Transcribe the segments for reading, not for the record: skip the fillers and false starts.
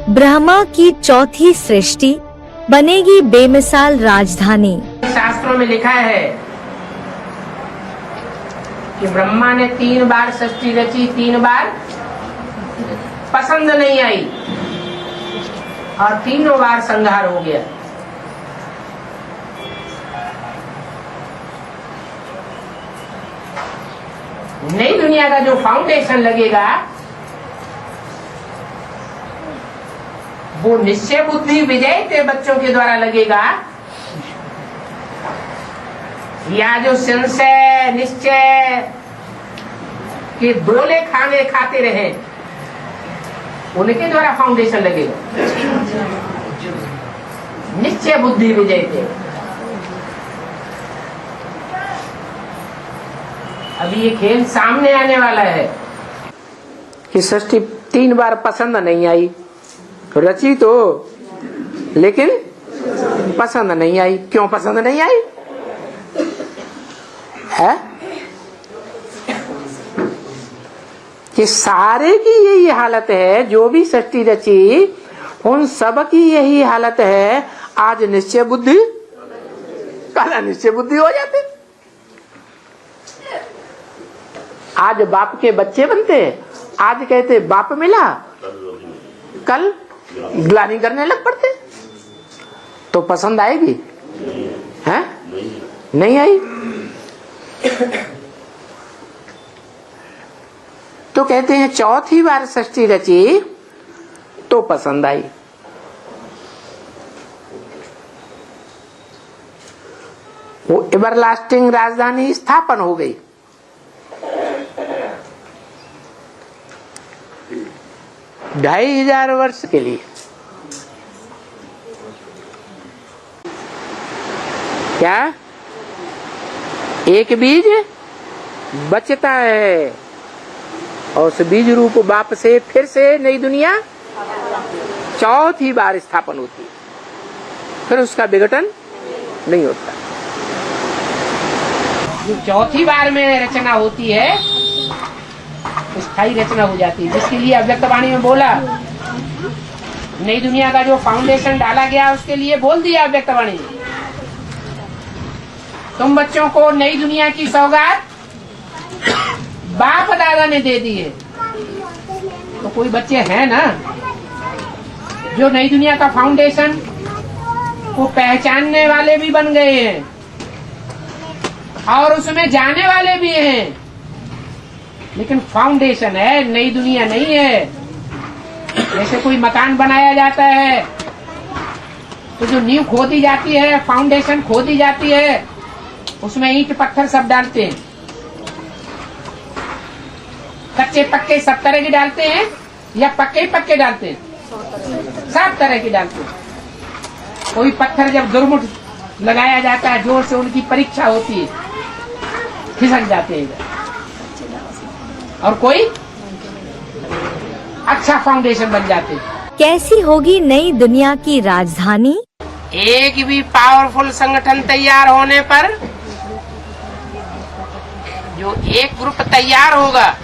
ब्रह्मा की चौथी सृष्टि बनेगी बेमिसाल राजधानी। शास्त्रों में लिखा है कि ब्रह्मा ने 3 बार सृष्टि रची, 3 बार पसंद नहीं आई और तीनों बार संहार हो गया। नई दुनिया का जो फाउंडेशन लगेगा वो निश्चय बुद्धि विजय के बच्चों के द्वारा लगेगा, या जो संशय निश्चय के दोले खाने खाते रहे उनके द्वारा फाउंडेशन लगेगा। निश्चय बुद्धि विजय के। अभी ये खेल सामने आने वाला है कि सृष्टि 3 बार पसंद नहीं आई, रची तो लेकिन पसंद नहीं आई। क्यों पसंद नहीं आई है? कि सारे की यही हालत है, जो भी सृष्टि रची उन सब की यही हालत है। आज निश्चय बुद्धि, कल अनिश्चय बुद्धि हो जाते। आज बाप के बच्चे बनते, आज कहते बाप मिला, कल ग्लानि करने लग पड़ते। तो पसंद आएगी है? नहीं आई। तो कहते हैं चौथी बार सृष्टि रची तो पसंद आई। वो एवरलास्टिंग राजधानी स्थापन हो गई। ढाई 2000 वर्ष के लिए। क्या एक बीज बचता है और उस बीज रूप बाप से फिर से नई दुनिया चौथी बार स्थापन होती है, फिर उसका विघटन नहीं होता। जो चौथी बार में रचना होती है स्थायी रचना हो जाती है, जिसके लिए अव्यक्तवाणी में बोला। नई दुनिया का जो फाउंडेशन डाला गया उसके लिए बोल दिया अव्यक्तवाणी में, तुम बच्चों को नई दुनिया की सौगात बाप दादा ने दे दी है। तो कोई बच्चे हैं ना जो नई दुनिया का फाउंडेशन को पहचानने वाले भी बन गए हैं और उसमें जाने वाले भी हैं, लेकिन फाउंडेशन है, नई दुनिया नहीं है। जैसे कोई मकान बनाया जाता है तो जो नींव खोदी जाती है, फाउंडेशन खोदी जाती है, उसमें ईंट पत्थर सब डालते हैं। कच्चे पक्के सब तरह के डालते हैं या पक्के पक्के डालते हैं? सब तरह के डालते हैं। कोई पत्थर जब दुर्मुठ लगाया जाता है, जोर से उनकी परीक्षा होती है, खिसक जाते हैं। और कोई अच्छा फाउंडेशन बन जाते। कैसी होगी नई दुनिया की राजधानी? एक भी पावरफुल संगठन तैयार होने पर जो एक ग्रुप तैयार होगा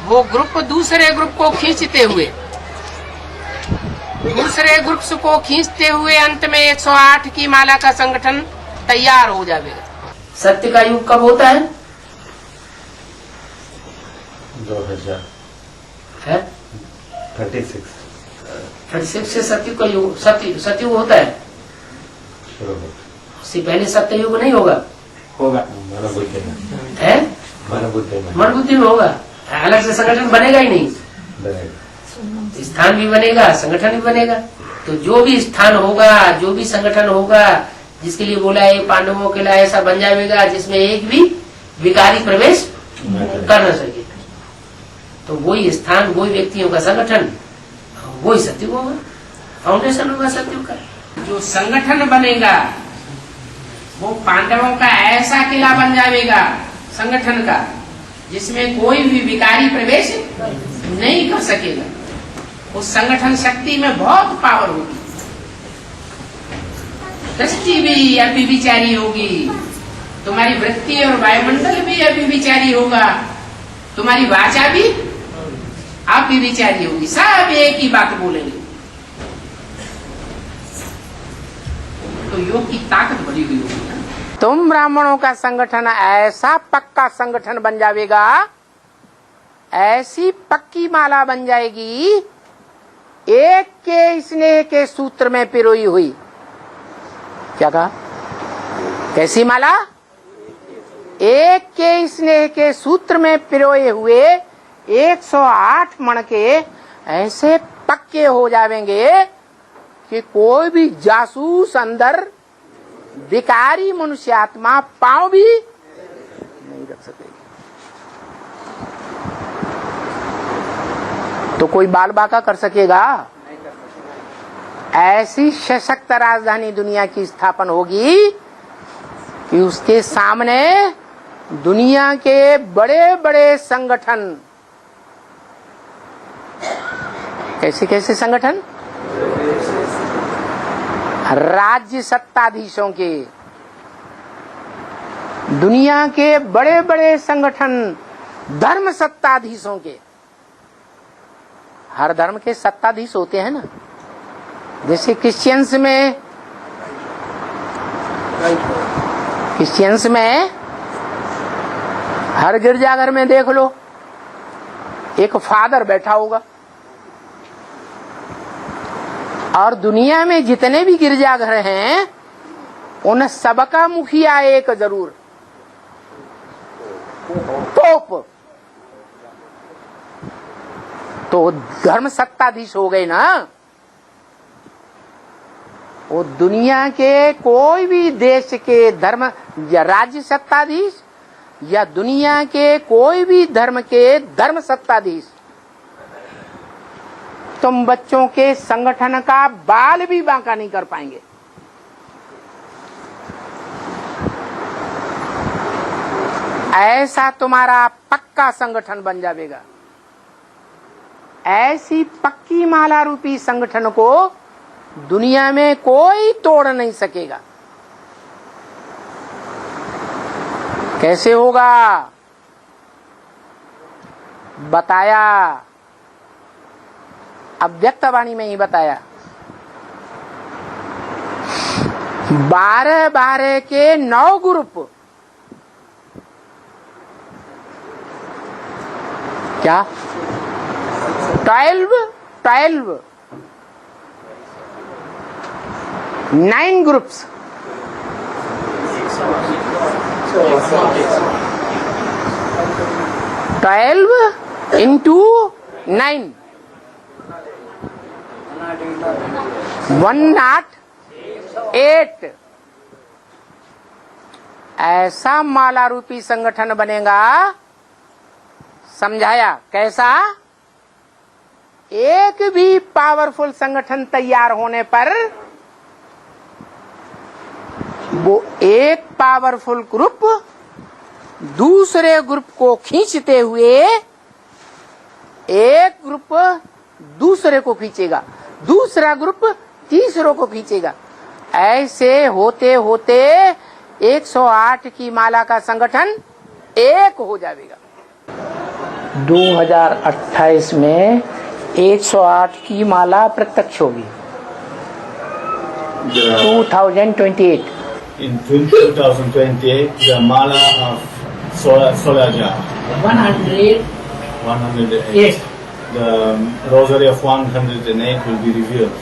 वो ग्रुप दूसरे ग्रुप को खींचते हुए, दूसरे ग्रुप्स को खींचते हुए अंत में 108 की माला का संगठन तैयार हो जाएगा। सत्य का युग कब होता है? 2000 है 36 से सत्युग का युग, सत्युग होता है। उससे पहले सत्ययुग नहीं होगा? होगा है मन बुद्धि में होगा। अलग से संगठन बनेगा ही नहीं, स्थान भी बनेगा, संगठन भी बनेगा। तो जो भी स्थान होगा, जो भी संगठन होगा, जिसके लिए बोला है पांडवों के लिए ऐसा बन जाएगा जिसमें एक भी विकारी प्रवेश कर न सके, तो वही स्थान, वही व्यक्तियों का संगठन, वही सत्युग होगा, फाउंडेशन होगा सत्युग का। जो संगठन बनेगा वो पांडवों का ऐसा किला बन जाएगा संगठन का, जिसमें कोई भी विकारी प्रवेश नहीं कर सकेगा। उस संगठन शक्ति में बहुत पावर होगी, दृष्टि भी अभिविचारी होगी, तुम्हारी वृत्ति और वायुमंडल भी अभिविचारी होगा, तुम्हारी वाचा भी आप भी विचारी होगी, सब एक ही बात बोलेंगे। तो योग की ताकत बड़ी हुई होगी ना। तुम ब्राह्मणों का संगठन ऐसा पक्का संगठन बन जाएगा, ऐसी पक्की माला बन जाएगी, एक के स्नेह के सूत्र में पिरोई हुई। क्या कहा? कैसी माला? एक के स्नेह के सूत्र में पिरोए हुए 108 मण के ऐसे पक्के हो जाएंगे कि कोई भी जासूस अंदर विकारी मनुष्य आत्मा पांव भी नहीं रख सकेगी। तो कोई बाल बाका कर सकेगा? ऐसी सशक्त राजधानी दुनिया की स्थापना होगी कि उसके सामने दुनिया के बड़े बड़े संगठन, कैसे कैसे संगठन, राज्य सत्ताधीशों के, दुनिया के बड़े बड़े संगठन धर्म सत्ताधीशों के, हर धर्म के सत्ताधीश होते हैं ना। जैसे क्रिश्चियंस में हर गिरजाघर में देख लो एक फादर बैठा होगा, और दुनिया में जितने भी गिरजाघर हैं उन सबका मुखिया एक जरूर, पोप। तो धर्म सत्ताधीश हो गए ना। वो दुनिया के कोई भी देश के धर्म या राज्य सत्ताधीश या दुनिया के कोई भी धर्म के धर्म सत्ताधीश, तुम बच्चों के संगठन का बाल भी बांका नहीं कर पाएंगे। ऐसा तुम्हारा पक्का संगठन बन जाएगा। ऐसी पक्की माला रूपी संगठन को दुनिया में कोई तोड़ नहीं सकेगा। कैसे होगा? बताया, अव्यक्तवाणी में ही बताया। 12 के 9 ग्रुप, क्या 12 9 ग्रुप्स, 12 into 9 108। ऐसा माला रूपी संगठन बनेगा। समझाया कैसा? एक भी पावरफुल संगठन तैयार होने पर वो एक पावरफुल ग्रुप दूसरे ग्रुप को खींचते हुए एक ग्रुप दूसरे को खींचेगा, दूसरा ग्रुप तीसरों को खींचेगा। ऐसे होते होते 108 की माला का संगठन एक हो जाएगा। 2028 में 108 की माला प्रत्यक्ष होगी। 2028 In 2028, the mala of Solaja 108, the rosary of 108 will be revealed,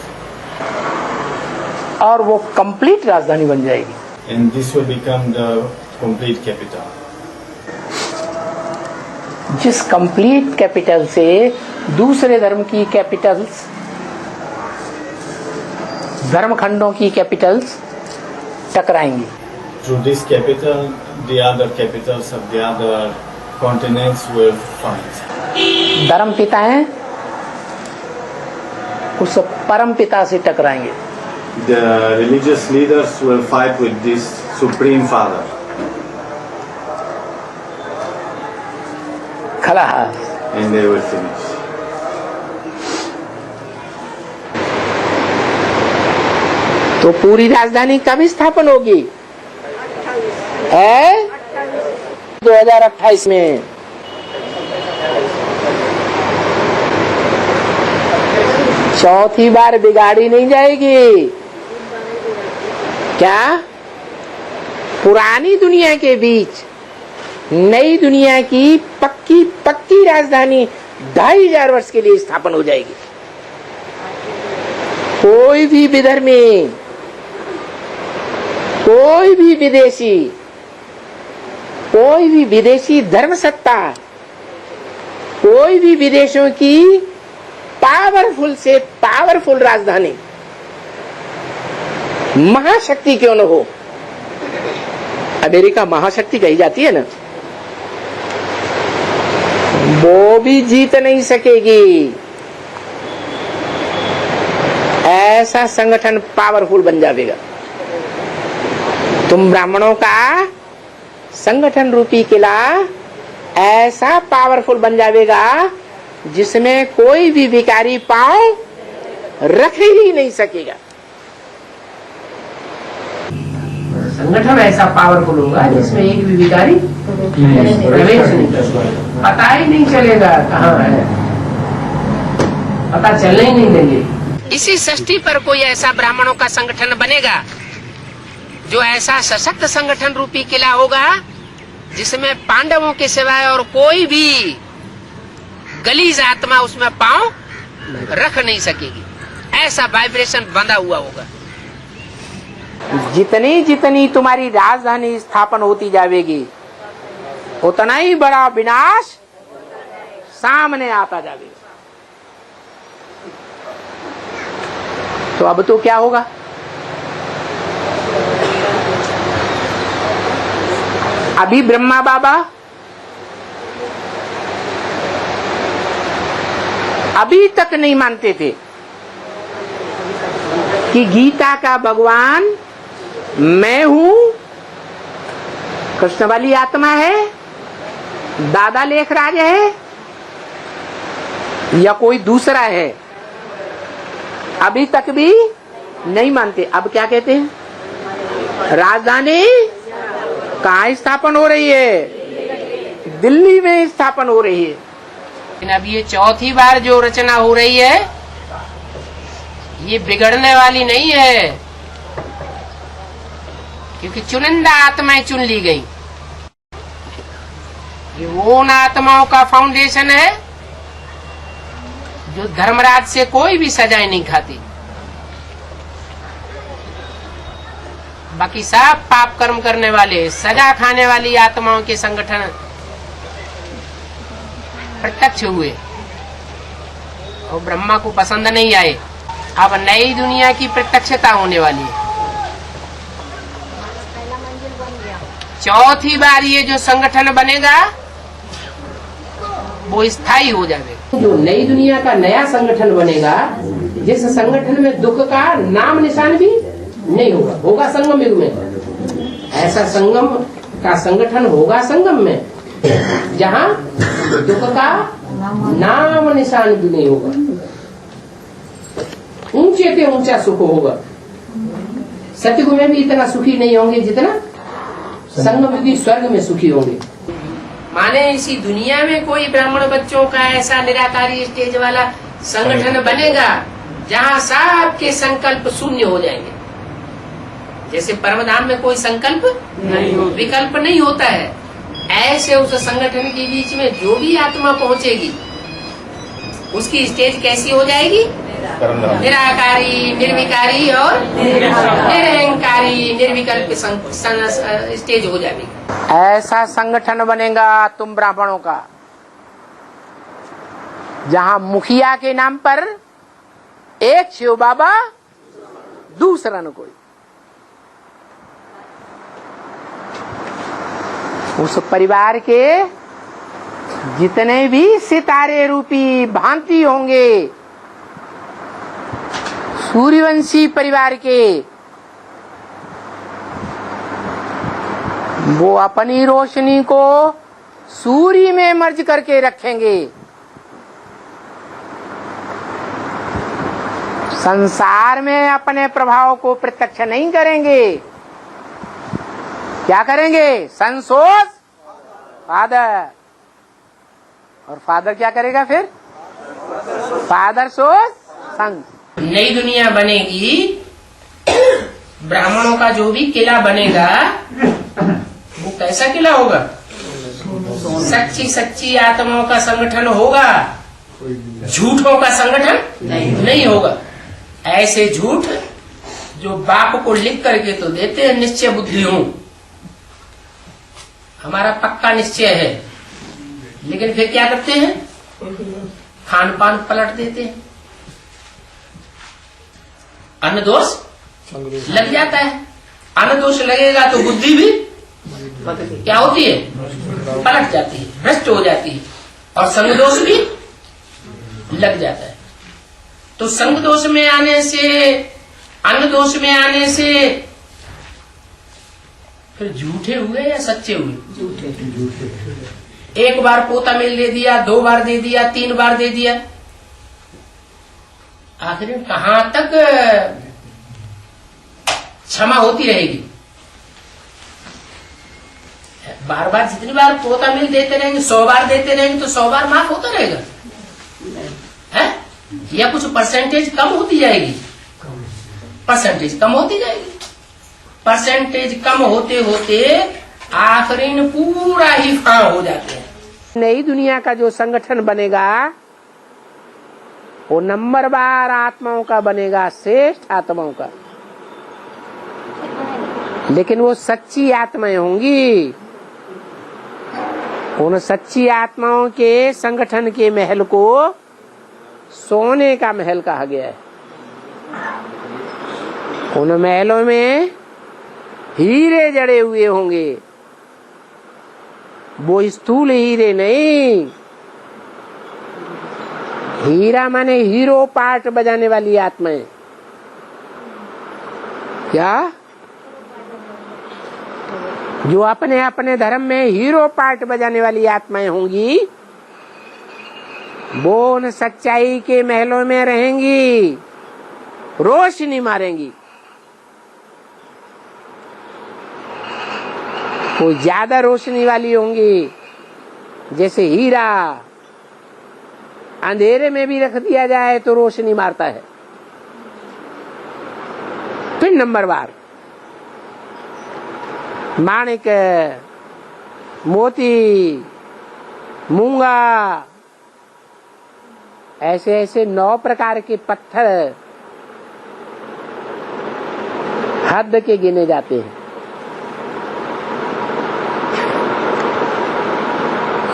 और वो कंप्लीट राजधानी बन जाएगी। and this will become the complete capital. जिस कंप्लीट कैपिटल से दूसरे धर्म की कैपिटल्स, धर्म खंडों की Capitals टकराएंगी। Through this capital, the other capitals of the other continents will fight. धर्म पिता हैं, उस परम पिता से टकराएंगे। The religious leaders will fight with this supreme father. खलास। And they will finish. तो पूरी राजधानी कब स्थापन होगी? 2028 में। चौथी बार बिगाड़ी नहीं जाएगी। क्या? पुरानी दुनिया के बीच नई दुनिया की पक्की पक्की राजधानी 2500 वर्ष के लिए स्थापन हो जाएगी। कोई भी विधर्मी, कोई भी विदेशी, कोई भी विदेशी धर्म सत्ता, कोई भी विदेशों की पावरफुल से पावरफुल राजधानी, महाशक्ति क्यों न हो, अमेरिका महाशक्ति कही जाती है ना, वो भी जीत नहीं सकेगी। ऐसा संगठन पावरफुल बन जाएगा। तुम ब्राह्मणों का संगठन रूपी किला ऐसा पावरफुल बन जाएगा जिसमें कोई भी भिखारी पांव रख ही नहीं सकेगा। संगठन ऐसा पावरफुल होगा जिसमें एक भी भिखारी प्रवेश नहीं कर, पता ही नहीं चलेगा कहाँ है, पता चलने ही नहीं देंगे। इसी षष्ठी पर कोई ऐसा ब्राह्मणों का संगठन बनेगा जो ऐसा सशक्त संगठन रूपी किला होगा जिसमें पांडवों के सिवाय और कोई भी गलीज आत्मा उसमें पांव रख नहीं सकेगी। ऐसा वाइब्रेशन बंधा हुआ होगा। जितनी जितनी तुम्हारी राजधानी स्थापन होती जाएगी उतना ही बड़ा विनाश सामने आता जाएगा। तो अब तो क्या होगा? अभी ब्रह्मा बाबा अभी तक नहीं मानते थे कि गीता का भगवान मैं हूं, कृष्ण वाली आत्मा है, दादा लेखराज है या कोई दूसरा है। अभी तक भी नहीं मानते। अब क्या कहते हैं? राजधानी कहाँ स्थापन हो रही है? दिल्ली में स्थापन हो रही है। लेकिन अब ये चौथी बार जो रचना हो रही है ये बिगड़ने वाली नहीं है, क्योंकि चुनिंदा आत्माएं चुन ली गई। ये वो उन आत्माओं का फाउंडेशन है जो धर्मराज से कोई भी सजाएं नहीं खाती। बाकी सब पाप कर्म करने वाले, सजा खाने वाली आत्माओं के संगठन प्रत्यक्ष हुए और ब्रह्मा को पसंद नहीं आए। अब नई दुनिया की प्रत्यक्षता होने वाली है। चौथी बार ये जो संगठन बनेगा वो स्थायी हो जाएगा। जो नई दुनिया का नया संगठन बनेगा जिस संगठन में दुख का नाम निशान भी नहीं होगा, होगा संगम युग में। ऐसा संगम का संगठन होगा संगम में जहाँ दुख का नाम निशान भी नहीं होगा। ऊंचे पे ऊंचा सुख होगा। सतयुग में भी इतना सुखी नहीं होंगे जितना संगम युगी स्वर्ग में सुखी होंगे। माने इसी दुनिया में कोई ब्राह्मण बच्चों का ऐसा निराकारी स्टेज वाला संगठन बनेगा जहाँ सबके संकल्प शून्य हो जाएंगे। जैसे परमधाम में कोई संकल्प नहीं हो, विकल्प नहीं होता है, ऐसे उस संगठन के बीच में जो भी आत्मा पहुंचेगी उसकी स्टेज कैसी हो जाएगी? निराकारी, निर्विकारी और निरहंकारी, निर्विकल्प स्टेज हो जाएगी। ऐसा संगठन बनेगा तुम ब्राह्मणों का जहां मुखिया के नाम पर एक शिव बाबा, दूसरा न कोई। उस परिवार के जितने भी सितारे रूपी भांति होंगे, सूर्यवंशी परिवार के, वो अपनी रोशनी को सूर्य में मर्ज करके रखेंगे। संसार में अपने प्रभाव को प्रत्यक्ष नहीं करेंगे। क्या करेंगे? सन सोज फादर, और फादर क्या करेगा फिर? फादर सोज संग। नई दुनिया बनेगी, ब्राह्मणों का जो भी किला बनेगा वो कैसा किला होगा? सच्ची सच्ची आत्माओं का संगठन होगा, झूठों का संगठन नहीं होगा। ऐसे झूठ जो बाप को लिख करके तो देते हैं निश्चय बुद्धि हूं, हमारा पक्का निश्चय है, लेकिन फिर क्या करते हैं? खान पान पलट देते हैं, अन्न दोष लग जाता है। अन्न दोष लगेगा तो बुद्धि भी क्या होती है? पलट जाती है, भ्रष्ट हो जाती है, और संग दोष भी लग जाता है। तो संग दोष में आने से, अन्न दोष में आने से फिर झूठे हुए या सच्चे हुए? झूठे। एक बार पोता मिल दे दिया, 2 बार दे दिया, 3 बार दे दिया, आखिर कहां तक क्षमा होती रहेगी? बार बार जितनी बार पोता मिल देते रहेंगे, 100 बार देते रहेंगे तो 100 बार माफ होता रहेगा है? या कुछ परसेंटेज कम होती जाएगी? परसेंटेज कम होती जाएगी। परसेंटेज कम होते होते आखिरी में पूरा ही फां हो जाते हैं। नई दुनिया का जो संगठन बनेगा वो नंबरवार आत्माओं का बनेगा, श्रेष्ठ आत्माओं का, लेकिन वो सच्ची आत्माएं होंगी। उन सच्ची आत्माओं के संगठन के महल को सोने का महल कहा गया है। उन महलों में हीरे जड़े हुए होंगे, वो स्थूल हीरे नहीं। हीरा माने हीरो पार्ट बजाने वाली आत्माएं। क्या? जो अपने अपने धर्म में हीरो पार्ट बजाने वाली आत्माएं होंगी, वो उन सच्चाई के महलों में रहेंगी, रोशनी मारेंगी। वो ज्यादा रोशनी वाली होंगी, जैसे हीरा अंधेरे में भी रख दिया जाए तो रोशनी मारता है। फिर नंबरवार माणिक, मोती, मूंगा, ऐसे ऐसे 9 प्रकार के पत्थर हद के गिने जाते हैं।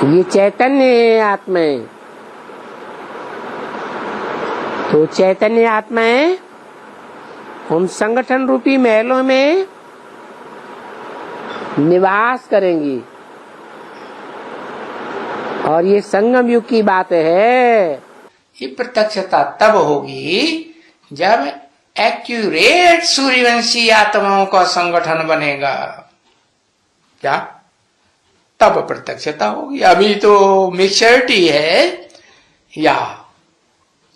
ये चैतन्य है आत्माएं। तो चैतन्य आत्माएं उन संगठन रूपी महलों में निवास करेंगी। और ये संगम युग की बात है। ये प्रत्यक्षता तब होगी जब एक्यूरेट सूर्यवंशी आत्माओं का संगठन बनेगा। क्या? तब प्रत्यक्षता होगी। अभी तो मिक्सचरिटी है, या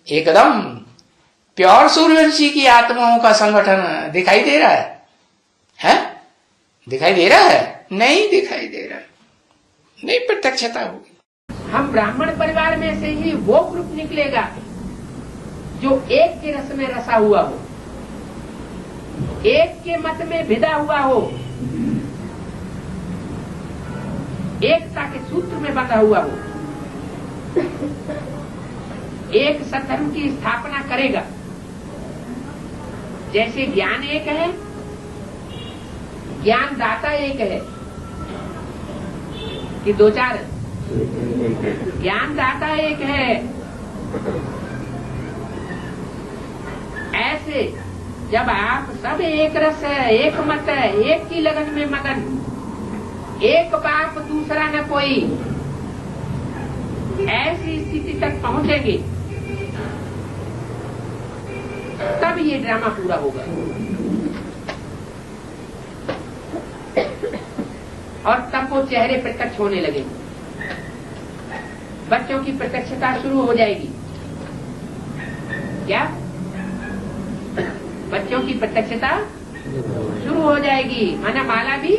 एकदम प्योर सूर्यवंशी की आत्माओं का संगठन दिखाई दे रहा है? दिखाई दे रहा है? नहीं दिखाई दे रहा, नहीं प्रत्यक्षता होगी। हम ब्राह्मण परिवार में से ही वो ग्रुप निकलेगा जो एक के रस में रसा हुआ हो, एक के मत में भिदा हुआ हो, एकता के सूत्र में बंधा हुआ हो, एक सत्धर्म की स्थापना करेगा। जैसे ज्ञान एक है, ज्ञान दाता एक है कि 2-4 ज्ञान दाता एक है। ऐसे जब आप सब एक रस है, एक मत है, एक की लगन में मगन, एक बाप दूसरा न कोई, ऐसी स्थिति तक पहुंचेंगे, तब ये ड्रामा पूरा होगा। और तब वो चेहरे प्रत्यक्ष होने लगेंगे, बच्चों की प्रत्यक्षता शुरू हो जाएगी। क्या? बच्चों की प्रत्यक्षता शुरू हो जाएगी, माना माला भी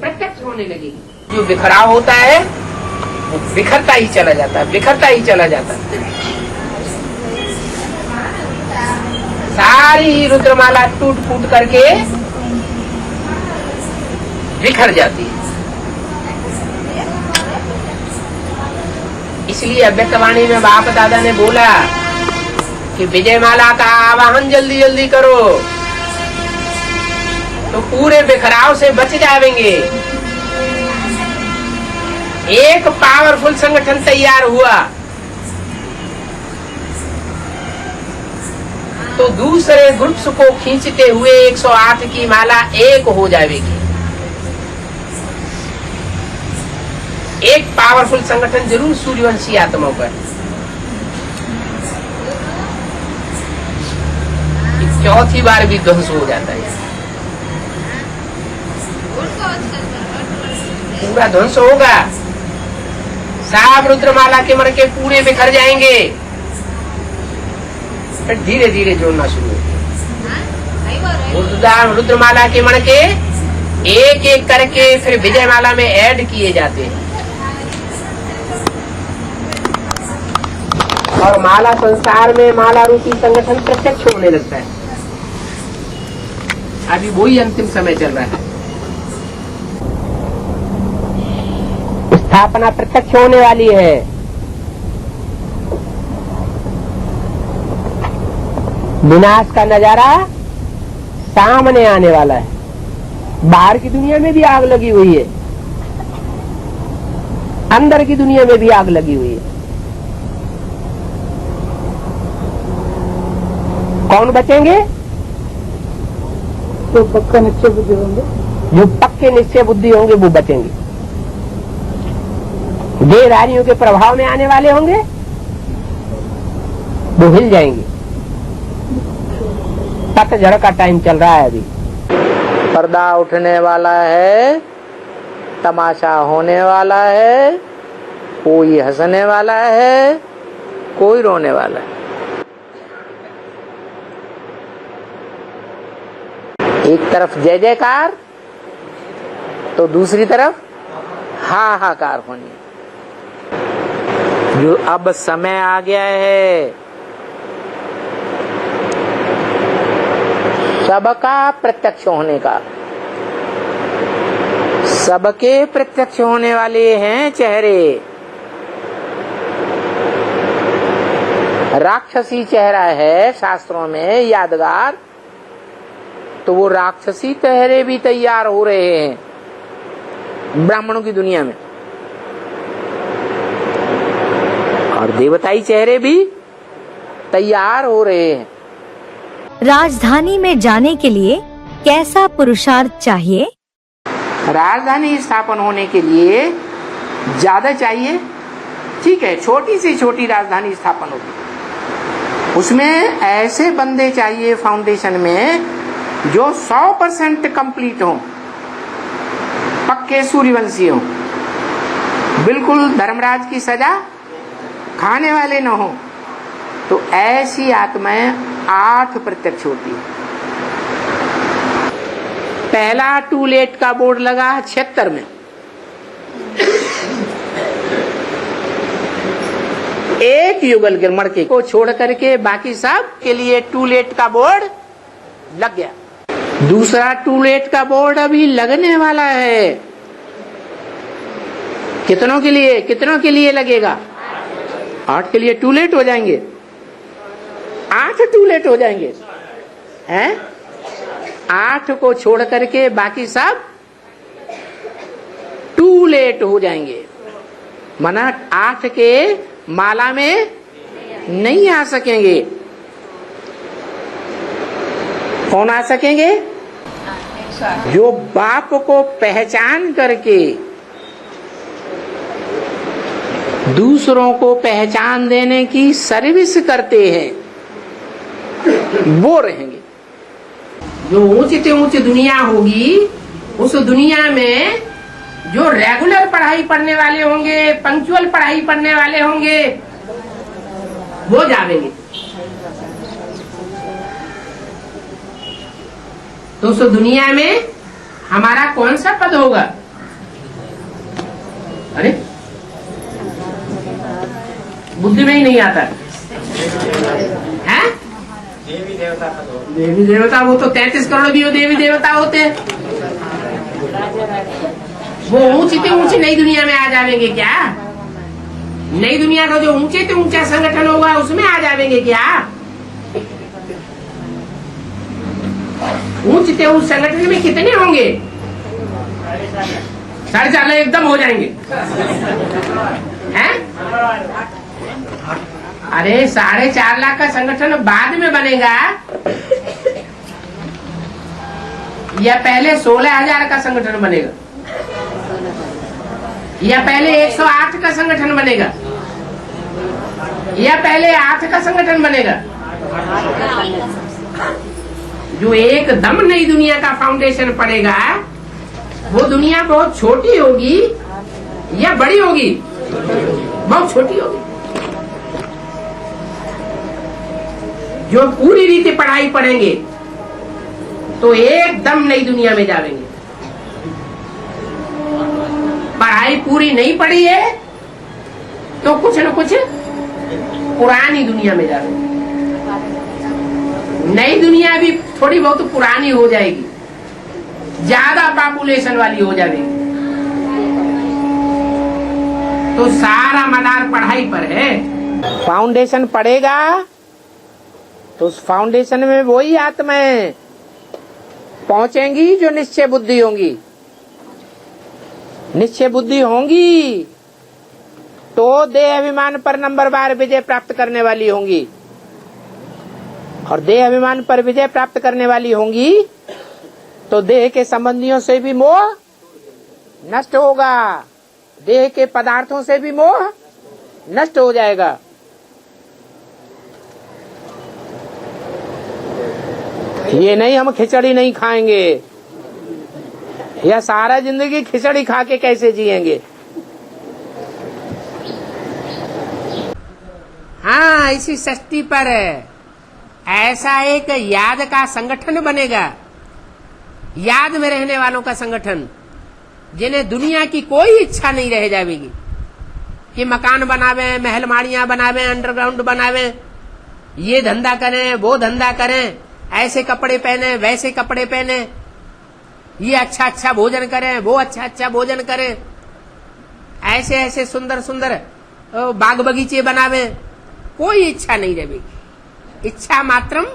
प्रत्यक्ष होने लगेगी। जो बिखराव होता है वो बिखरता ही चला जाता है, बिखरता ही चला जाता है। सारी रुद्रमाला टूट फूट करके बिखर जाती है। इसलिए अव्यक्तवाणी में बाप दादा ने बोला कि विजय माला का आवाहन जल्दी जल्दी करो तो पूरे बिखराव से बच जाएंगे। एक पावरफुल संगठन तैयार हुआ तो दूसरे ग्रुप्स को खींचते हुए 108 की माला एक हो जाएगी। एक पावरफुल संगठन जरूर सूर्यवंशी आत्माओं पर। चौथी बार भी ध्वंस हो जाता है, पूरा ध्वंस होगा। साफ रुद्रमाला के मणके पूरे बिखर जाएंगे, फिर धीरे धीरे जोड़ना शुरू होगा। रुद्रमाला के मणके एक एक करके फिर विजय माला में ऐड किए जाते हैं और माला संसार में माला रूपी संगठन प्रत्यक्ष होने लगता है। अभी वही अंतिम समय चल रहा है। स्थापना प्रत्यक्ष होने वाली है। विनाश का नजारा सामने आने वाला है। बाहर की दुनिया में भी आग लगी हुई है, अंदर की दुनिया में भी आग लगी हुई है। कौन बचेंगे? तो पक्का निश्चय बुद्धि होंगे, जो पक्के निश्चय बुद्धि होंगे वो बचेंगे। देहधारियों के प्रभाव में आने वाले होंगे वो हिल जाएंगे। पतझड़ का टाइम चल रहा है अभी। पर्दा उठने वाला है, तमाशा होने वाला है, कोई हंसने वाला है, कोई रोने वाला है। एक तरफ जय जयकार तो दूसरी तरफ हाहाकार होनी। जो अब समय आ गया है सबका प्रत्यक्ष होने का। सबके प्रत्यक्ष होने वाले हैं चेहरे। राक्षसी चेहरा है शास्त्रों में यादगार, तो वो राक्षसी चेहरे भी तैयार हो रहे हैं ब्राह्मणों की दुनिया में, और देवताई चेहरे भी तैयार हो रहे हैं। राजधानी में जाने के लिए कैसा पुरुषार्थ चाहिए? राजधानी स्थापन होने के लिए ज्यादा चाहिए, ठीक है, छोटी से छोटी राजधानी स्थापन होगी। उसमें ऐसे बंदे चाहिए फाउंडेशन में जो 100% कंप्लीट हो, पक्के सूर्यवंशी हो, बिल्कुल धर्मराज की सजा खाने वाले न हो। तो ऐसी आत्माएं 8 प्रत्यक्ष होती है। पहला टू लेट का बोर्ड लगा 76 में। एक युगल के मड़के को छोड़ करके बाकी सब के लिए टू लेट का बोर्ड लग गया। दूसरा टू लेट का बोर्ड अभी लगने वाला है। कितनों के लिए लगेगा? 8 के लिए टू लेट हो जाएंगे। 8 टू लेट हो जाएंगे हैं? 8 को छोड़ करके बाकी सब टू लेट हो जाएंगे। माना 8 के माला में नहीं आ सकेंगे। कौन आ सकेंगे? जो बाप को पहचान करके दूसरों को पहचान देने की सर्विस करते हैं, वो रहेंगे। जो ऊंची से ऊंची दुनिया होगी, उस दुनिया में जो रेगुलर पढ़ाई पढ़ने वाले होंगे, पंक्चुअल पढ़ाई पढ़ने वाले होंगे, वो जावेंगे। तो उस दुनिया में हमारा कौन सा पद होगा? अरे बुद्धि में ही नहीं आता है। देवी देवता वो तो 33 करोड़ भी देवी देवता होते हैं। वो ऊंची से ऊंची नई दुनिया में आ जाएंगे क्या? नई दुनिया का जो ऊंचे से ऊंचा संगठन होगा उसमें आ जाएंगे क्या? ऊंचे से उस संगठन में कितने होंगे? 4.5 लाख एकदम हो जाएंगे हैं? अरे 4.5 लाख का संगठन बाद में बनेगा या पहले 16,000 का संगठन बनेगा या पहले 108 का संगठन बनेगा या पहले 8 का संगठन बनेगा? जो एकदम नई दुनिया का फाउंडेशन पड़ेगा वो दुनिया बहुत छोटी होगी या बड़ी होगी? बहुत छोटी होगी। जो पूरी रीति पढ़ाई पढ़ेंगे तो एकदम नई दुनिया में जाएंगे। पढ़ाई पूरी नहीं पढ़ी है तो कुछ न कुछ पुरानी दुनिया में जाएंगे। नई दुनिया भी थोड़ी बहुत पुरानी हो जाएगी, ज्यादा पॉपुलेशन वाली हो जाएगी। तो सारा मदार पढ़ाई पर है। फाउंडेशन पड़ेगा तो उस फाउंडेशन में वही आत्माएं पहुंचेंगी जो निश्चय बुद्धि होंगी। निश्चय बुद्धि होंगी तो देह अभिमान पर नंबर बार विजय प्राप्त करने वाली होंगी, और देह अभिमान पर विजय प्राप्त करने वाली होंगी तो देह के संबंधियों से भी मोह नष्ट होगा, देह के पदार्थों से भी मोह नष्ट हो जाएगा। ये नहीं हम खिचड़ी नहीं खाएंगे, या सारा जिंदगी खिचड़ी खा के कैसे जिएंगे। हाँ, इसी षष्ठी पर ऐसा एक याद का संगठन बनेगा, याद में रहने वालों का संगठन, जिन्हें दुनिया की कोई इच्छा नहीं रह जाएगी कि मकान बनावे, महल माड़ियां बनावे, अंडरग्राउंड बनावे, ये धंधा करें, वो धंधा करें, ऐसे कपड़े पहने, वैसे कपड़े पहने, ये अच्छा अच्छा भोजन करें, वो अच्छा अच्छा भोजन करें, ऐसे ऐसे सुंदर सुंदर बाग बगीचे बनावे। कोई इच्छा नहीं रहेगी, इच्छा मात्रम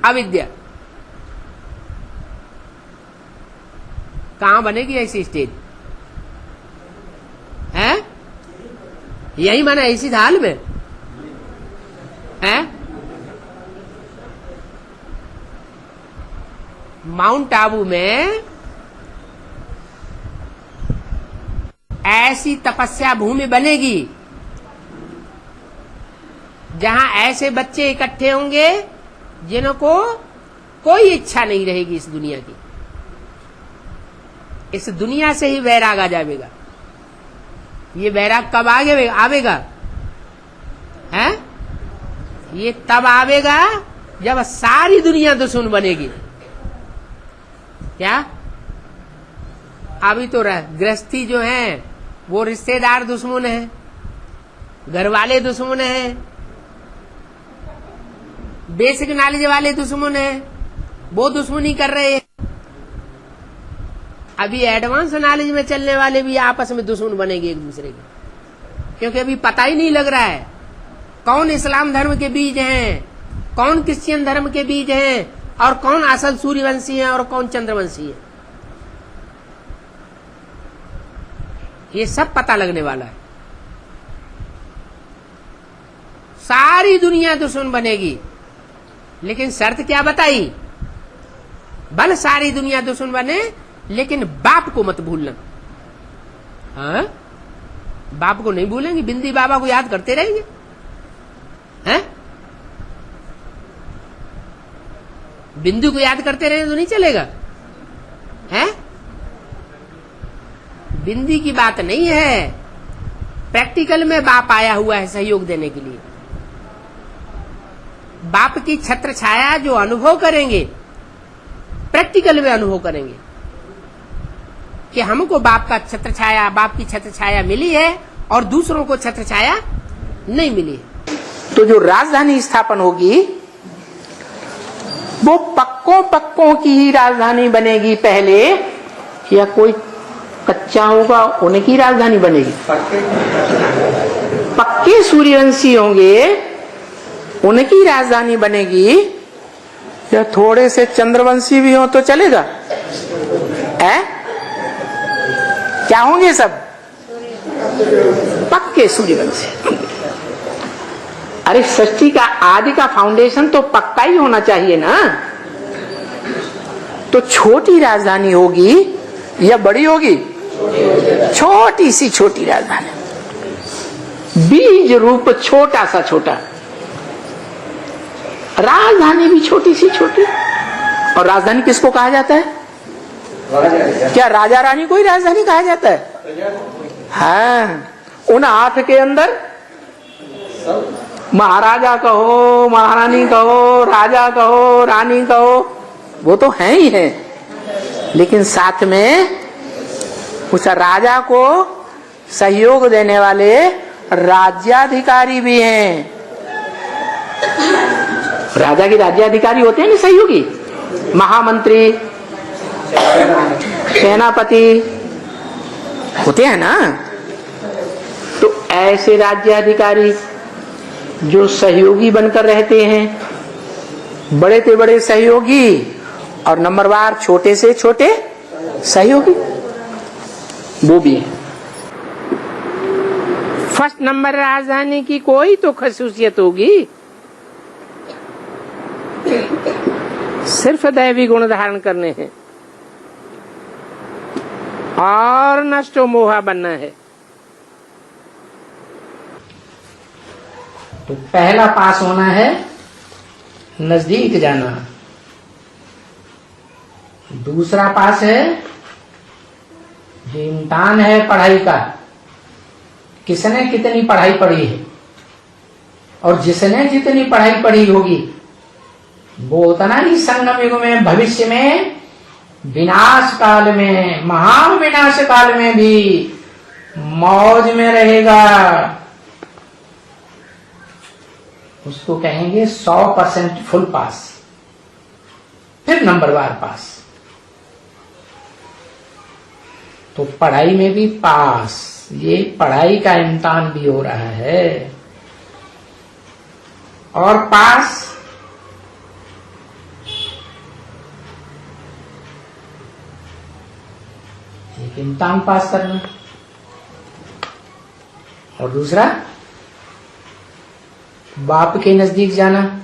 अविद्या। कहां बनेगी ऐसी स्टेज? है यही माना इसी हाल में है। माउंट आबू में ऐसी तपस्या भूमि बनेगी जहां ऐसे बच्चे इकट्ठे होंगे जिनको कोई इच्छा नहीं रहेगी इस दुनिया की। इस दुनिया से ही वैराग आ जाएगा। ये वैराग कब आवेगा? है ये तब आवेगा जब सारी दुनिया दुश्मन बनेगी। क्या? अभी तो गृहस्थी जो है वो रिश्तेदार दुश्मन है, घर वाले दुश्मन है, बेसिक नॉलेज वाले दुश्मन है, वो दुश्मनी कर रहे हैं। अभी एडवांस नॉलेज में चलने वाले भी आपस में दुश्मन बनेंगे एक दूसरे के, क्योंकि अभी पता ही नहीं लग रहा है कौन इस्लाम धर्म के बीज हैं, कौन क्रिश्चियन धर्म के बीज हैं, और कौन असल सूर्यवंशी है और कौन चंद्रवंशी है। ये सब पता लगने वाला है। सारी दुनिया दुश्मन बनेगी, लेकिन शर्त क्या बताई? भले सारी दुनिया दुश्मन बने, लेकिन बाप को मत भूलना। हाँ, बाप को नहीं भूलेंगे, बिंदी बाबा को याद करते रहेंगे। हैं? बिंदु को याद करते रहे तो नहीं चलेगा। हैं? बिंदी की बात नहीं है, प्रैक्टिकल में बाप आया हुआ है सहयोग देने के लिए। बाप की छत्र छाया जो अनुभव करेंगे, प्रैक्टिकल में अनुभव करेंगे कि हमको बाप का छत्र छाया, बाप की छत्र छाया मिली है और दूसरों को छत्र छाया नहीं मिली है। तो जो राजधानी स्थापन होगी वो पक्कों पक्कों की ही राजधानी बनेगी पहले, या कोई कच्चा होगा उनकी राजधानी बनेगी? पक्के सूर्यवंशी होंगे उनकी राजधानी बनेगी, या थोड़े से चंद्रवंशी भी हो तो चलेगा? है क्या होंगे? सब पक्के सूर्यवंशी। अरे सृष्टि का आदि का फाउंडेशन तो पक्का ही होना चाहिए ना। तो छोटी राजधानी होगी या बड़ी होगी? छोटी सी छोटी राजधानी, बीज रूप छोटा सा छोटा, राजधानी भी छोटी सी छोटी। और राजधानी किसको कहा जाता है? क्या राजा रानी को ही राजधानी कहा जाता है? हाँ, उन 8 के अंदर महाराजा कहो, महारानी कहो, राजा कहो, रानी कहो, वो तो है ही है, लेकिन साथ में उस राजा को सहयोग देने वाले राज्याधिकारी भी हैं। राजा के राज्याधिकारी होते हैं ना सहयोगी, महामंत्री, सेनापति होते हैं ना। तो ऐसे राज्याधिकारी जो सहयोगी बनकर रहते हैं, बड़े से बड़े सहयोगी और नंबरवार छोटे से छोटे सहयोगी, वो भी है। फर्स्ट नंबर राजधानी की कोई तो खसूसियत होगी, सिर्फ दैवी गुण धारण करने हैं और नष्टो मोहा बनना है। तो पहला पास होना है, नजदीक जाना। दूसरा पास है जो इम्तिहान है पढ़ाई का, किसने कितनी पढ़ाई पढ़ी है, और जिसने जितनी पढ़ाई पढ़ी होगी वो उतना ही संगम युग में, भविष्य में, विनाश काल में, महान विनाश काल में भी मौज में रहेगा। उसको कहेंगे 100% फुल पास, फिर नंबरवार पास। तो पढ़ाई में भी पास, ये पढ़ाई का इम्तिहान भी हो रहा है। और पास एक इम्तिहान पास करना, और दूसरा बाप के नजदीक जाना।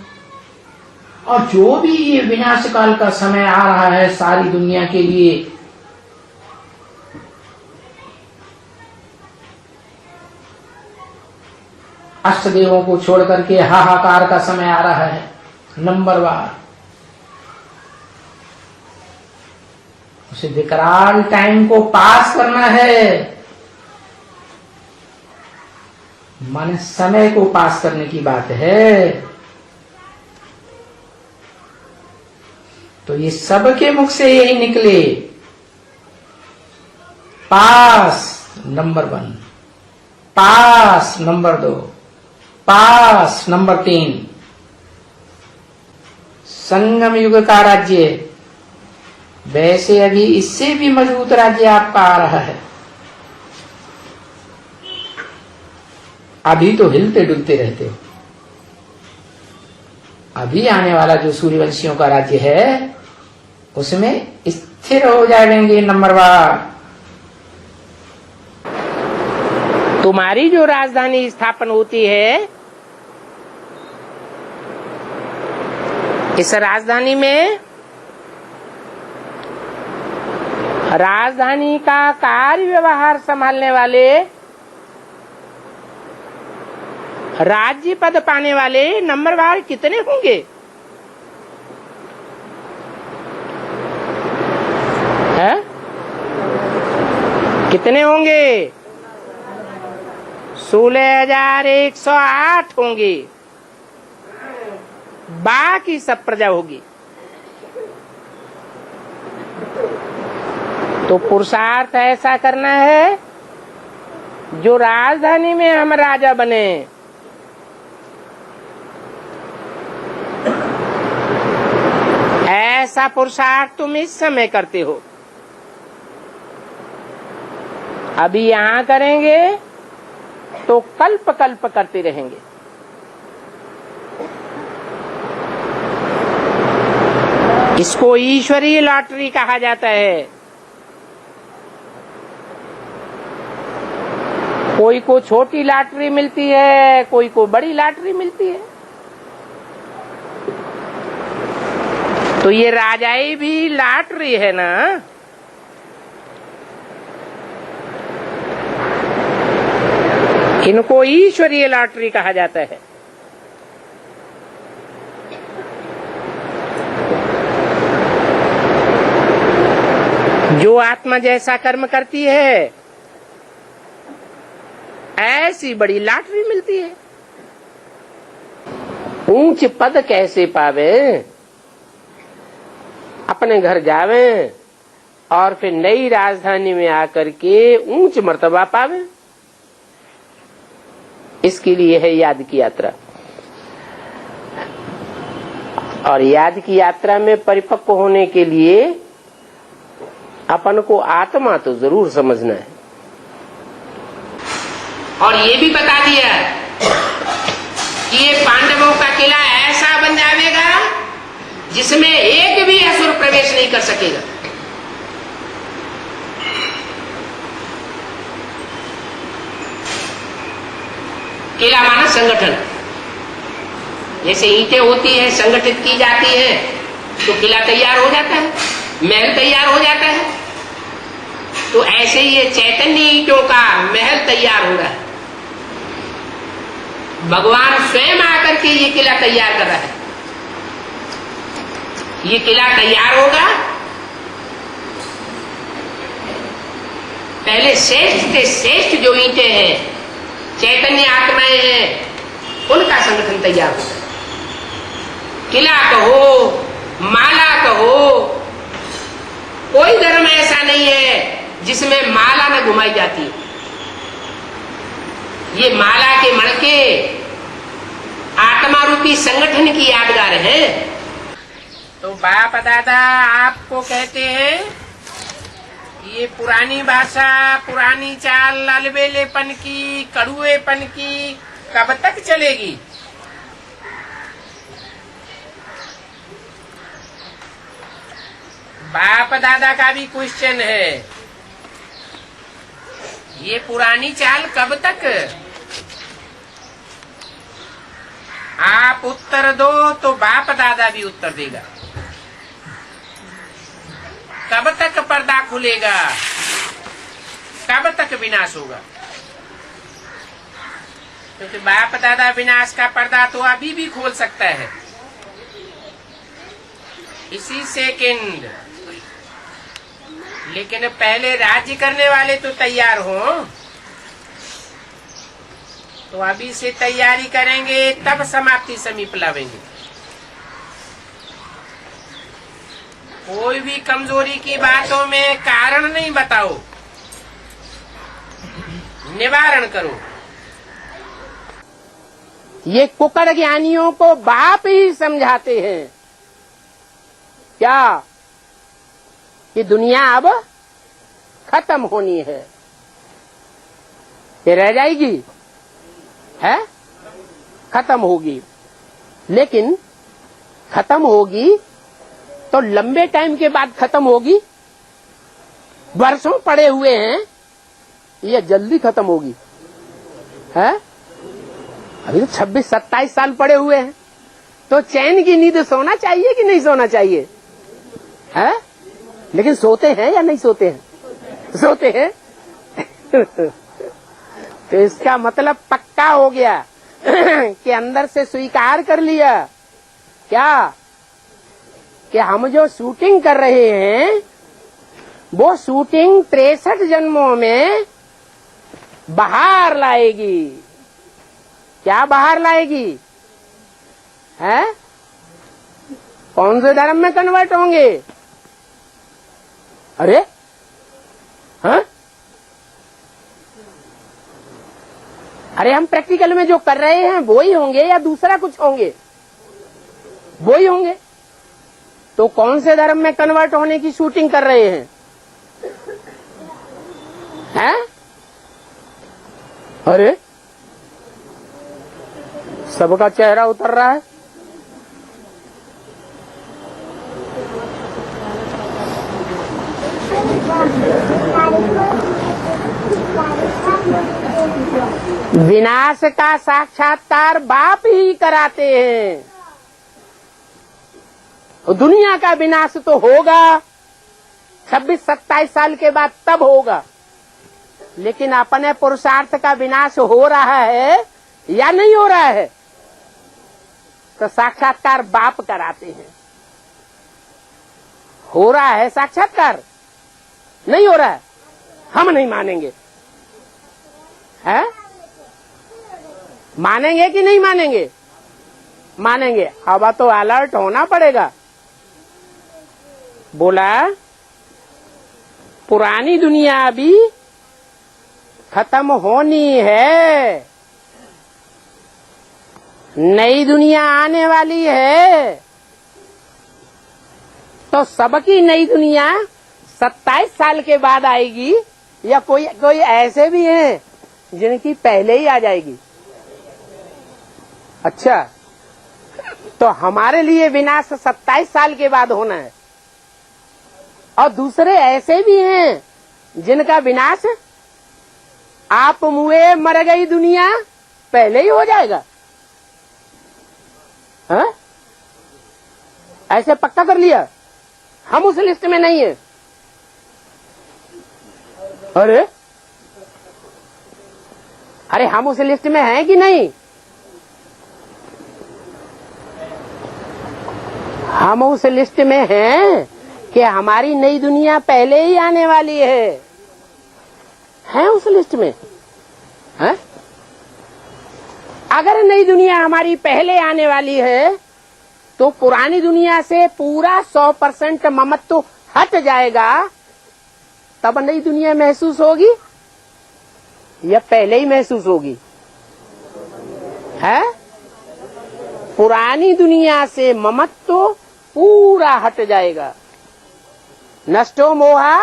और जो भी ये विनाश काल का समय आ रहा है सारी दुनिया के लिए, अष्टदेवों को छोड़ करके हाहाकार का समय आ रहा है, नंबरवार। उसे विकराल टाइम को पास करना है, माने समय को पास करने की बात है। तो ये सबके मुख से यही निकले, पास नंबर 1, पास नंबर 2, पास नंबर 3। संगम युग का राज्य, वैसे अभी इससे भी मजबूत राज्य आपका आ रहा है। अभी तो हिलते डुलते रहते हो, अभी आने वाला जो सूर्यवंशियों का राज्य है उसमें स्थिर हो जाएंगे नंबरवार। तुम्हारी जो राजधानी स्थापन होती है, इस राजधानी में राजधानी का कार्य व्यवहार संभालने वाले, राज्य पद पाने वाले नंबरवार कितने होंगे? है? कितने होंगे? 16,108 होंगे। बाकी सब प्रजा होगी। तो पुरुषार्थ ऐसा करना है जो राजधानी में हम राजा बने। जैसा पुरुषार्थ तुम इस समय करते हो, अभी यहां करेंगे तो कल्प कल्प करते रहेंगे। इसको ईश्वरीय लॉटरी कहा जाता है। कोई को छोटी लॉटरी मिलती है, कोई को बड़ी लॉटरी मिलती है। तो ये राजाई भी लॉटरी है ना। इनको ईश्वरीय लॉटरी कहा जाता है। जो आत्मा जैसा कर्म करती है ऐसी बड़ी लॉटरी मिलती है। ऊंच पद कैसे पावे, अपने घर जावे और फिर नई राजधानी में आकर के ऊंच मर्तबा पावे, इसके लिए है याद की यात्रा। और याद की यात्रा में परिपक्व होने के लिए अपन को आत्मा तो जरूर समझना है। और ये भी बता दिया कि ये पांडवों का किला ऐसा बन जाएगा जिसमें एक भी असुर प्रवेश नहीं कर सकेगा। किला माना संगठन। जैसे ईंटें होती है, संगठित की जाती है तो किला तैयार हो जाता है, महल तैयार हो जाता है। तो ऐसे ही ये चैतन्य ईंटों का महल तैयार हो रहा है। भगवान स्वयं आकर के ये किला तैयार कर रहा है। ये किला तैयार होगा, पहले श्रेष्ठ से श्रेष्ठ जो ईंटें हैं, चैतन्य आत्माएं हैं, उनका संगठन तैयार होगा। किला कहो, माला कहो, कोई धर्म ऐसा नहीं है जिसमें माला न घुमाई जाती। ये माला के मणके आत्मा रूपी संगठन की यादगार है। तो बाप दादा आपको कहते हैं ये पुरानी भाषा, पुरानी चाल, अलबेलेपन की, कड़ुएपन की कब तक चलेगी? बाप दादा का भी क्वेश्चन है, ये पुरानी चाल कब तक? आप उत्तर दो तो बाप दादा भी उत्तर देगा। कब तक पर्दा खुलेगा, कब तक विनाश होगा? क्योंकि बाप दादा विनाश का पर्दा तो अभी भी खोल सकता है, इसी सेकंड। लेकिन पहले राज्य करने वाले तो तैयार हो, तो अभी से तैयारी करेंगे तब समाप्ति समीप लावेंगे। कोई भी कमजोरी की बातों में कारण नहीं बताओ, निवारण करो। ये कुकड़ ज्ञानियों को बाप ही समझाते हैं क्या कि दुनिया अब खत्म होनी है, ये रह जाएगी, है खत्म होगी। लेकिन खत्म होगी तो लंबे टाइम के बाद खत्म होगी, वर्षों पड़े हुए हैं, ये जल्दी खत्म होगी, है? अभी तो 26-27 साल पड़े हुए हैं, तो चैन की नींद सोना चाहिए कि नहीं सोना चाहिए, है? लेकिन सोते हैं या नहीं सोते हैं? सोते हैं। तो इसका मतलब पक्का हो गया कि अंदर से स्वीकार कर लिया क्या कि हम जो शूटिंग कर रहे हैं वो शूटिंग 63 जन्मों में बाहर लाएगी। क्या बाहर लाएगी, है? कौन से धर्म में कन्वर्ट होंगे? अरे हाँ, अरे हम प्रैक्टिकल में जो कर रहे हैं वो ही होंगे या दूसरा कुछ होंगे? वो ही होंगे। तो कौन से धर्म में कन्वर्ट होने की शूटिंग कर रहे हैं? हैं? अरे सबका चेहरा उतर रहा है। विनाश का साक्षात्कार बाप ही कराते हैं। दुनिया का विनाश तो होगा 26-27 साल के बाद, तब होगा, लेकिन अपने पुरुषार्थ का विनाश हो रहा है या नहीं हो रहा है? तो साक्षात्कार बाप कराते हैं। हो रहा है साक्षात्कार? नहीं हो रहा है? हम नहीं मानेंगे। है? मानेंगे कि नहीं मानेंगे? मानेंगे। अब तो अलर्ट होना पड़ेगा। बोला पुरानी दुनिया अभी खत्म होनी है, नई दुनिया आने वाली है। तो सबकी नई दुनिया 27 साल के बाद आएगी, या कोई ऐसे भी हैं जिनकी पहले ही आ जाएगी? अच्छा, तो हमारे लिए विनाश 27 साल के बाद होना है, और दूसरे ऐसे भी हैं जिनका विनाश आप मुए मर गई दुनिया पहले ही हो जाएगा। हाँ? ऐसे पक्का कर लिया? हम उस लिस्ट में नहीं है। अरे हम उस लिस्ट में हैं कि नहीं? हम उस लिस्ट में हैं कि हमारी नई दुनिया पहले ही आने वाली है उस लिस्ट में? है? अगर नई दुनिया हमारी पहले आने वाली है तो पुरानी दुनिया से पूरा 100% ममत्व हट जाएगा, तब नई दुनिया महसूस होगी या पहले ही महसूस होगी? है? पुरानी दुनिया से ममत्व पूरा हट जाएगा। नष्टो मोहा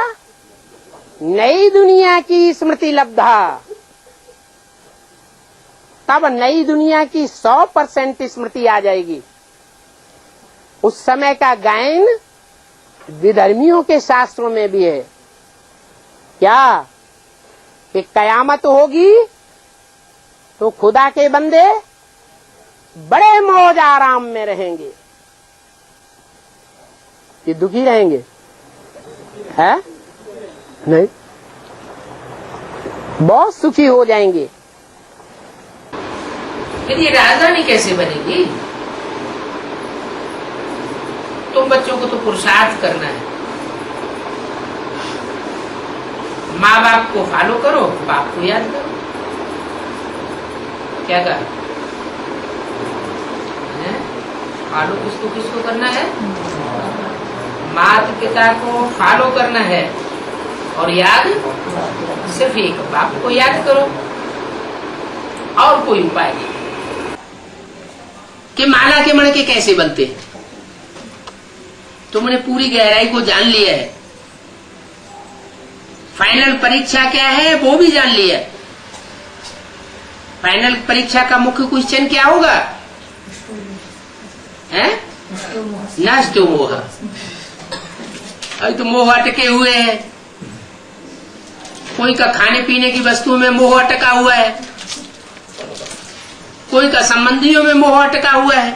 नई दुनिया की स्मृति लब्धा, तब नई दुनिया की 100% स्मृति आ जाएगी। उस समय का गायन विधर्मियों के शास्त्रों में भी है। क्या? कि कयामत होगी तो खुदा के बंदे बड़े मौज आराम में रहेंगे, कि दुखी रहेंगे? है? नहीं, बहुत सुखी हो जाएंगे। फिर ये राजधानी कैसे बनेगी? तुम बच्चों को तो पुरुषार्थ करना है। माँ बाप को फॉलो करो, बाप को याद करो। क्या कहा? फॉलो किसको करना है? माता पिता को फॉलो करना है, और याद सिर्फ एक बाप को याद करो, और कोई उपाय नहीं। कि माला के मणके कैसे बनते हैं तुमने पूरी गहराई को जान लिया है। फाइनल परीक्षा क्या है वो भी जान लिया है। फाइनल परीक्षा का मुख्य क्वेश्चन क्या होगा? नष्ट मोह। अभी तो मोह अटके हुए हैं। कोई का खाने पीने की वस्तुओं में मोह अटका हुआ है, कोई का संबंधियों में मोह अटका हुआ है,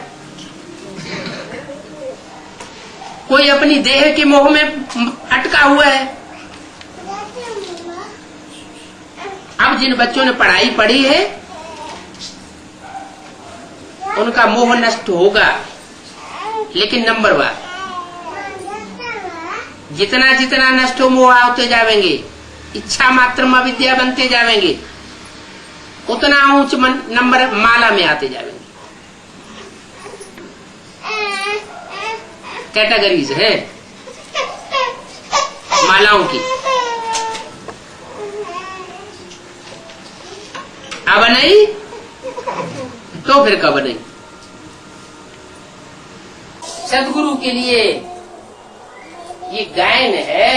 कोई अपनी देह के मोह में अटका हुआ है। अब जिन बच्चों ने पढ़ाई पढ़ी है उनका मोह नष्ट होगा, लेकिन नंबर 1 जितना जितना नष्ट हो मोह होते जाएंगे, इच्छा मात्र अविद्या बनते जाएंगे, उतना ऊंच नंबर माला में आते जाएंगे। कैटेगरीज है मालाओं की। अब नहीं तो फिर कब नहीं? सदगुरु के लिए ये गायन है।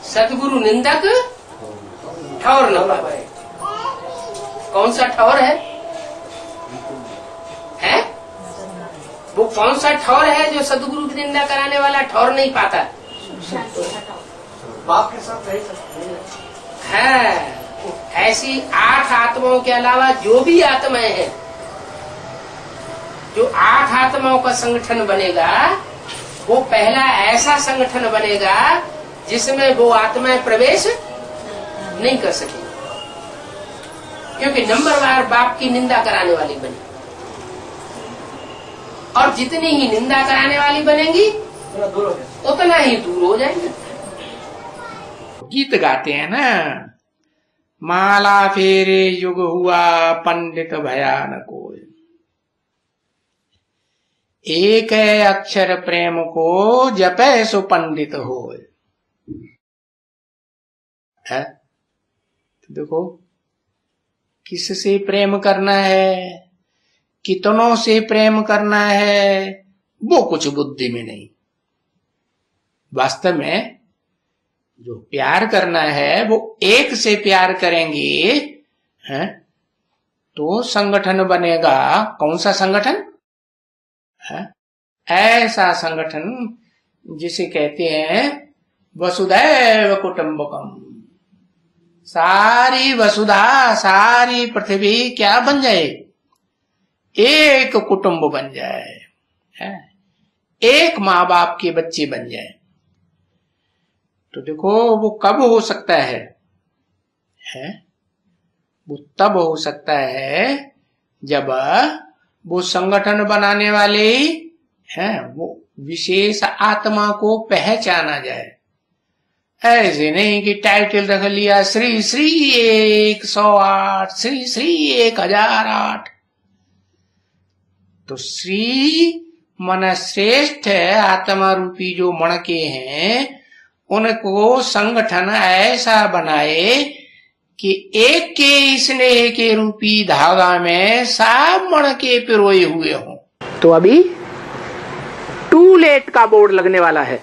सतगुरु निंदक ठौर न पावे। कौन सा ठौर है? वो कौन सा ठौर है जो सतगुरु की निंदा कराने वाला ठौर नहीं पाता? बाप के साथ है। ऐसी 8 आत्माओं के अलावा जो भी आत्माएं हैं, जो 8 आत्माओं का संगठन बनेगा, वो पहला ऐसा संगठन बनेगा जिसमें वो आत्माएं प्रवेश नहीं कर सकेंगी, क्योंकि नंबरवार बाप की निंदा कराने वाली बनी। और जितनी ही निंदा कराने वाली बनेंगी उतना ही दूर हो जाएंगे। गीत गाते हैं ना, माला फेरे युग हुआ पंडित भयान कोय, एक है अक्षर प्रेम को जपै सो पंडित होय। है तो देखो, किससे प्रेम करना है, कितनों से प्रेम करना है, वो कुछ बुद्धि में नहीं। वास्तव में जो प्यार करना है वो एक से प्यार करेंगे, हैं? तो संगठन बनेगा। कौन सा संगठन है? ऐसा संगठन जिसे कहते हैं वसुधैव कुटुंबकम। सारी वसुधा, सारी पृथ्वी क्या बन जाए? एक कुटुंब बन जाए, है? एक माँ बाप के बच्चे बन जाए। तो देखो, वो कब हो सकता है? वो तब हो सकता है जब वो संगठन बनाने वाले हैं, वो विशेष आत्मा को पहचाना जाए। ऐसे नहीं कि टाइटल रख लिया श्री श्री 108, श्री श्री 1008। तो श्री मन श्रेष्ठ है, आत्मा रूपी जो मणके हैं, उनको संगठन ऐसा बनाए कि एक के स्नेह के रूपी धागा में सब मणके पिरोए हुए हों। तो अभी टू लेट का बोर्ड लगने वाला है।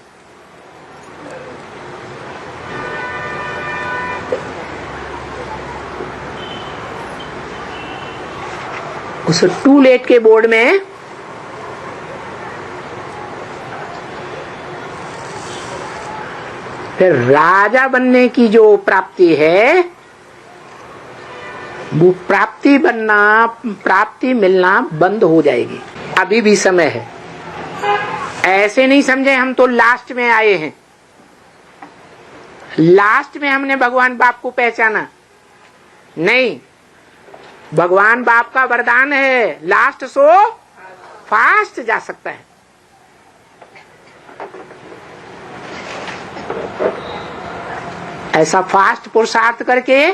उस टू लेट के बोर्ड में फिर राजा बनने की जो प्राप्ति है, वो प्राप्ति मिलना बंद हो जाएगी। अभी भी समय है। ऐसे नहीं समझे हम तो लास्ट में आए हैं। लास्ट में हमने भगवान बाप को पहचाना नहीं। भगवान बाप का वरदान है, लास्ट सो फास्ट जा सकता है। ऐसा फास्ट पुरुषार्थ करके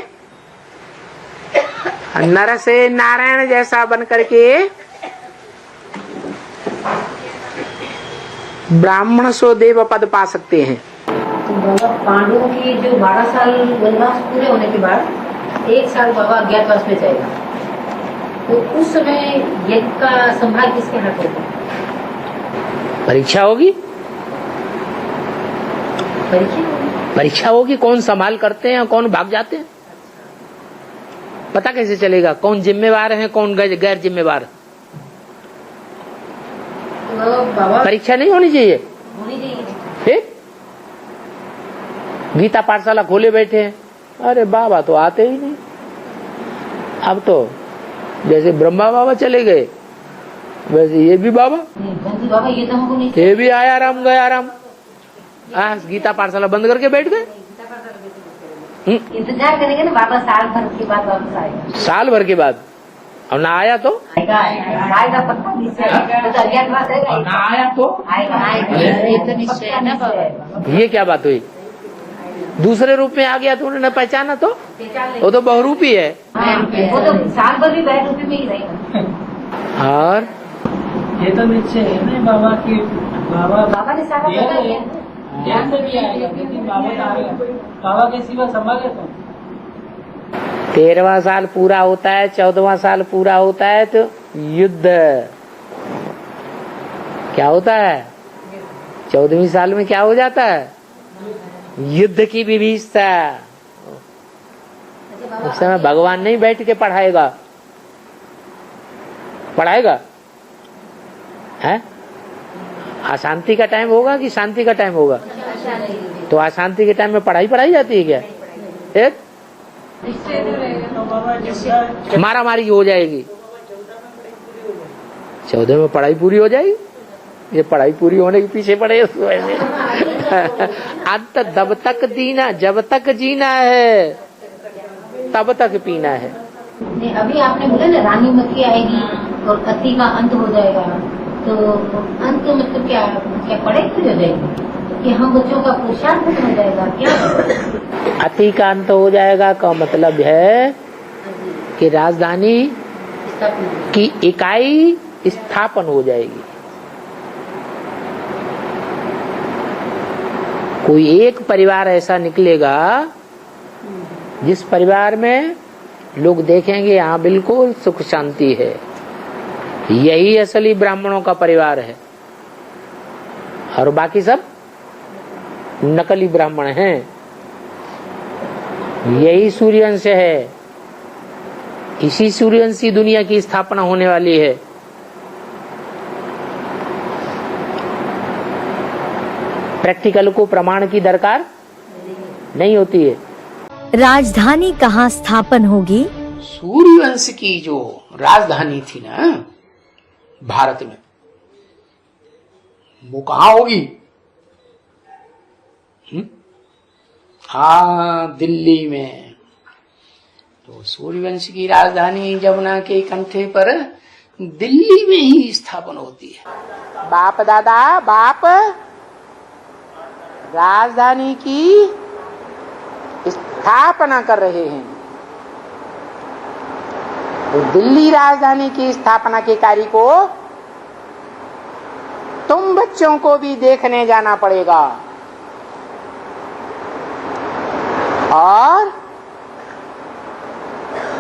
नर से नारायण जैसा बन करके ब्राह्मण सो देव पद पा सकते हैं। तो बाबा पांडवों की जो 12 साल वनवास पूरे होने के बाद 1 साल बाबा अज्ञातवास में जाएगा, तो उस समय यज्ञ का संभाल किसके हाथ होगा? परीक्षा होगी। परीक्षा होगी, कौन संभाल करते हैं, कौन भाग जाते हैं, पता कैसे चलेगा? कौन जिम्मेवार है, कौन गैर जिम्मेवार? परीक्षा नहीं होनी चाहिए। फिर गीता पाठशाला खोले बैठे हैं, अरे बाबा तो आते ही नहीं। अब तो जैसे ब्रह्मा बाबा चले गए, वैसे ये भी बाबा, ये भी आया राम गया राम। गीता पाठशाला बंद करके बैठ गए। इंतजार करेंगे ना बाबा, साल भर के बाद वापस आएगा। साल भर के बाद और ना आया तो आएगा पक्का निश्चय। ना आया तो आएगा। ये क्या बात हुई? दूसरे रूप में आ गया तो उन्होंने पहचाना, तो वो तो बहुरूपी है। वो तो साल भर भी बैठ रूपी में ही रहेगा। और ये तो निश्चय है ना बाबा की, बाबा ने सारा बता दिया। ध्यान से भी आएगा, लेकिन बाबा के सिवा संभाले तो 13वां साल पूरा होता है, 14वां साल पूरा होता है तो युद्ध क्या होता है? 14वीं साल में क्या हो जाता है? युद्ध की विभीषिका। उस समय भगवान नहीं बैठ के पढ़ाएगा है? अशांति का टाइम होगा कि शांति का टाइम होगा? तो अशांति के टाइम में पढ़ाई जाती है क्या? एक मारा मारी हो जाएगी, 14 में पढ़ाई पूरी हो जाएगी। ये पढ़ाई पूरी होने के पीछे पड़े उसको ऐसे। अंत जब तक जीना है तब तक पीना है। अभी आपने बोला ना रानी मक्खी आएगी और अति का अंत हो जाएगा, तो अंत मतलब क्या पढ़ाई पूरी हो जाएगी कि हम बच्चों का पुरुषार्थ खत्म हो जाएगा क्या? अति का अंत हो जाएगा का मतलब है कि राजधानी की इकाई स्थापन हो जाएगी। कोई एक परिवार ऐसा निकलेगा जिस परिवार में लोग देखेंगे हाँ बिल्कुल सुख शांति है, यही असली ब्राह्मणों का परिवार है, और बाकी सब नकली ब्राह्मण हैं। यही सूर्यवंश है, इसी सूर्यवंशी दुनिया की स्थापना होने वाली है। प्रैक्टिकल को प्रमाण की दरकार नहीं होती है। राजधानी कहाँ स्थापन होगी? सूर्यवंश की जो राजधानी थी ना भारत में, वो कहाँ होगी? हाँ, दिल्ली में। तो सूर्यवंश की राजधानी जमुना के कंठे पर दिल्ली में ही स्थापन होती है। बाप दादा बाप राजधानी की स्थापना कर रहे हैं। तो दिल्ली राजधानी की स्थापना के कार्य को तुम बच्चों को भी देखने जाना पड़ेगा, और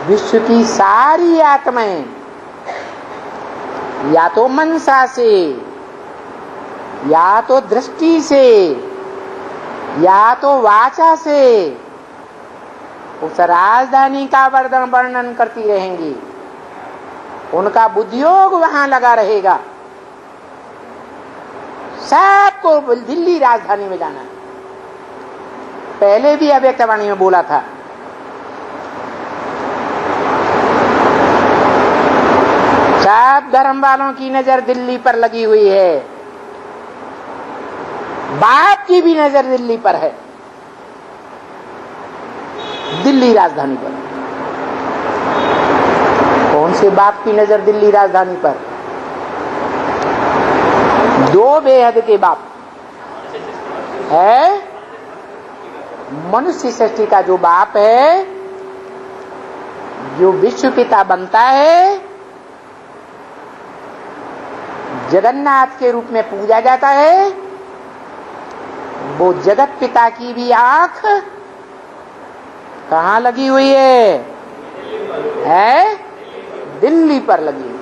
विश्व की सारी आत्माएं या तो मनसा से, या तो दृष्टि से, या तो वाचा से उस राजधानी का वर्णन करती रहेंगी। उनका बुद्धियोग वहां लगा रहेगा। सबको दिल्ली राजधानी में जाना है। पहले भी अव्यक्तवाणी में बोला था। सब धर्म वालों की नजर दिल्ली पर लगी हुई है, बाप की भी नजर दिल्ली पर है, दिल्ली राजधानी पर। कौन से बाप की नजर दिल्ली राजधानी पर? दो बेहद के बाप है। मनुष्य सृष्टि का जो बाप है, जो विश्व पिता बनता है, जगन्नाथ के रूप में पूजा जाता है, वो जगत पिता की भी आंख कहाँ लगी हुई है? दिल्ली पर लगी हुई।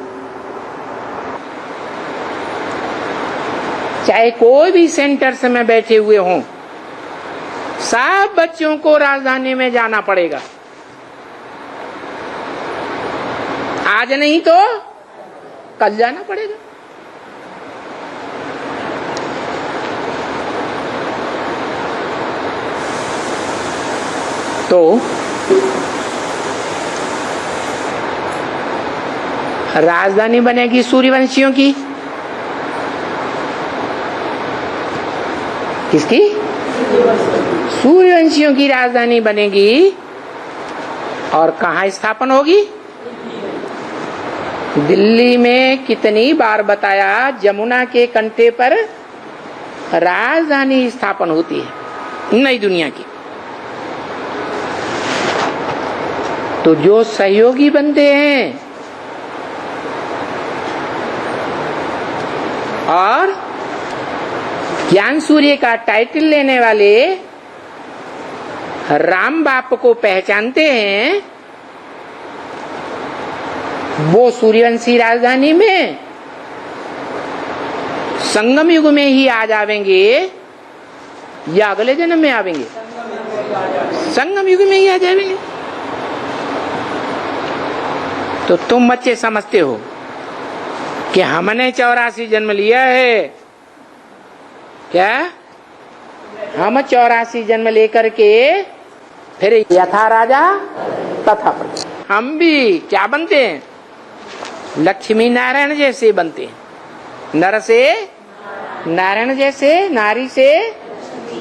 चाहे कोई भी सेंटर्स में बैठे हुए हों, सब बच्चों को राजधानी में जाना पड़ेगा। आज नहीं तो कल जाना पड़ेगा। तो राजधानी बनेगी सूर्यवंशियों की। किसकी? सूर्यवंशियों की राजधानी बनेगी। और कहाँ स्थापन होगी? दिल्ली में। कितनी बार बताया, जमुना के कंठे पर राजधानी स्थापन होती है नई दुनिया की। तो जो सहयोगी बनते हैं और ज्ञान सूर्य का टाइटल लेने वाले राम बाप को पहचानते हैं, वो सूर्यवंशी राजधानी में संगम युग में ही आ जावेंगे या अगले जन्म में आवेंगे? संगम युग में ही आ जावेंगे। तो तुम बच्चे समझते हो कि हमने 84 जन्म लिया है। क्या हम 84 जन्म लेकर के फिर यथा राजा तथा प्रजा। हम भी क्या बनते हैं? लक्ष्मी नारायण जैसे बनते हैं। नर से नारायण जैसे, नारी से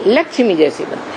लक्ष्मी जैसे बनते हैं।